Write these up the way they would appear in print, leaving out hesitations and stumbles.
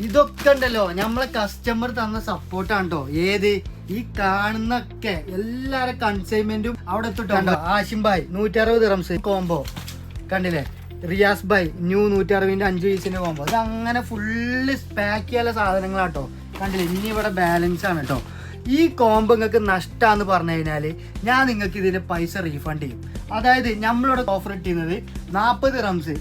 ഇതൊക്കെ ഉണ്ടല്ലോ നമ്മളെ കസ്റ്റമർ തന്ന സപ്പോർട്ടാണ് കേട്ടോ. ഏത് ഈ കാണുന്നൊക്കെ എല്ലാരും കൺസൈൻമെന്റും അവിടെ എത്തിട്ടോ. ആഷിം ഭായ് 160 ദിറംസ് കോംബോ കണ്ടില്ലേ. റിയാസ് ഭായ് ന്യൂ 160 5 പീസിന്റെ കോംബോ. ഇത് അങ്ങനെ ഫുള്ള് പാക്ക് ചെയ്യാനുള്ള സാധനങ്ങളാട്ടോ. കണ്ടില്ലേ, ഇനി ഇവിടെ ബാലൻസ് ആണ് കേട്ടോ. ഈ കോംബോ നിങ്ങൾക്ക് നഷ്ടമാണെന്ന് പറഞ്ഞു കഴിഞ്ഞാൽ ഞാൻ നിങ്ങൾക്ക് ഇതിന്റെ പൈസ റീഫണ്ട് ചെയ്യും. അതായത് നമ്മളിവിടെ ഓഫർ ഇട്ടിരുന്നത് 40 dirhams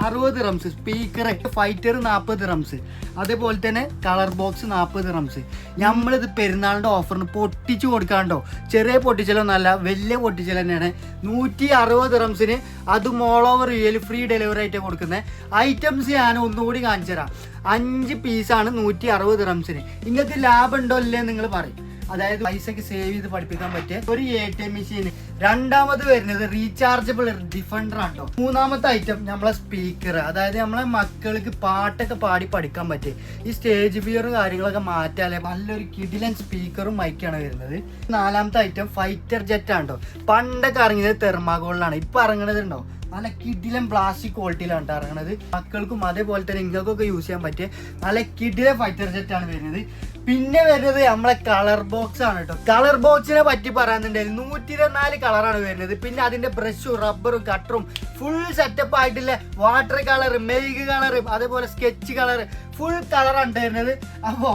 60 dirhams speaker fighter 40 dirhams, അതേപോലെ തന്നെ കളർ ബോക്സ് 40 റംസ്. നമ്മളിത് പെരുന്നാളിൻ്റെ ഓഫറിന് പൊട്ടിച്ചു കൊടുക്കാണ്ടോ. ചെറിയ പൊട്ടിച്ചലൊന്നല്ല, വലിയ പൊട്ടിച്ചൽ തന്നെയാണ്. 160 റംസിന് അതും all over U L free delivery ആയിട്ട് കൊടുക്കുന്നത്. ഐറ്റംസ് ഞാൻ ഒന്നുകൂടി കാണിച്ചു തരാം. 5 പീസാണ് 160 റംസിന്. നിങ്ങൾക്ക് ലാഭം ഉണ്ടോ ഇല്ലേ നിങ്ങൾ പറയും. അതായത് പൈസക്ക് സേവ് ചെയ്ത് പഠിപ്പിക്കാൻ പറ്റിയ ഒരു ATM മെഷീൻ. രണ്ടാമത് വരുന്നത് റീചാർജബിൾ ഡിഫൻഡർ ആണ് കേട്ടോ. മൂന്നാമത്തെ ഐറ്റം നമ്മളെ സ്പീക്കർ, അതായത് നമ്മളെ മക്കൾക്ക് പാട്ടൊക്കെ പാടി പഠിക്കാൻ പറ്റിയ ഈ സ്റ്റേജ് ഫിയറും കാര്യങ്ങളൊക്കെ മാറ്റാല്ലേ നല്ലൊരു കിടിലൻ സ്പീക്കറും മൈക്കാണ് വരുന്നത്. നാലാമത്തെ ഐറ്റം ഫൈറ്റർ ജെറ്റ് ആണ് കേട്ടോ. പണ്ടൊക്കെ ഇറങ്ങിയത് തെർമാഗോളിലാണ്, ഇപ്പൊ ഇറങ്ങണത് ഉണ്ടോ നല്ല കിടിലൻ പ്ലാസ്റ്റിക് ക്വാളിറ്റിയിലാണ് കേട്ടോ ഇറങ്ങണത്. മക്കൾക്കും അതേപോലെ തന്നെ ഇങ്ങൾക്കൊക്കെ യൂസ് ചെയ്യാൻ പറ്റിയ നല്ല കിടിലൻ ഫൈറ്റർ ജെറ്റ് ആണ് വരുന്നത്. പിന്നെ വരുന്നത് നമ്മളെ കളർ ബോക്സ് ആണ് കേട്ടോ. കളർ ബോക്സിനെ പറ്റി പറയാന്നുണ്ടെങ്കിൽ 124 കളറാണ് വരുന്നത്. പിന്നെ അതിന്റെ ബ്രഷും റബ്ബറും കട്ടറും ഫുൾ സെറ്റപ്പ് ആയിട്ടില്ല. വാട്ടർ കളർ, മെയ്ഗ് കളർ, അതേപോലെ സ്കെച്ച് കളർ, ഫുൾ കളറാണ് വരുന്നത്. അപ്പോ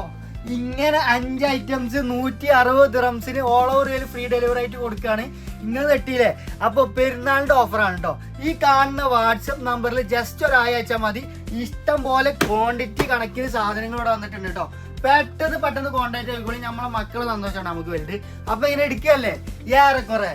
ഇങ്ങനെ 5 ഐറ്റംസ് 160 ദിറംസിന് ഓൾ ഓവർ ഫ്രീ ഡെലിവറി ആയിട്ട് കൊടുക്കുകയാണ്. ഇങ്ങനെ തെറ്റിയില്ലേ? അപ്പോൾ പെരുന്നാളിൻ്റെ ഓഫറാണ് കേട്ടോ. ഈ കാണുന്ന വാട്സപ്പ് നമ്പറിൽ ജസ്റ്റ് ഒരാഴ്ച മതി. ഇഷ്ടം പോലെ ക്വാണ്ടിറ്റി കണക്കിന് സാധനങ്ങൾ ഇവിടെ വന്നിട്ടുണ്ട് കേട്ടോ. പെട്ടെന്ന് കോൺടാക്ട് ചെയ്തോളി. നമ്മളെ മക്കള് സന്തോഷമാണ് നമുക്ക് വലുത്. അപ്പൊ ഇങ്ങനെ എടുക്കുകയല്ലേ ഏറെക്കുറെ.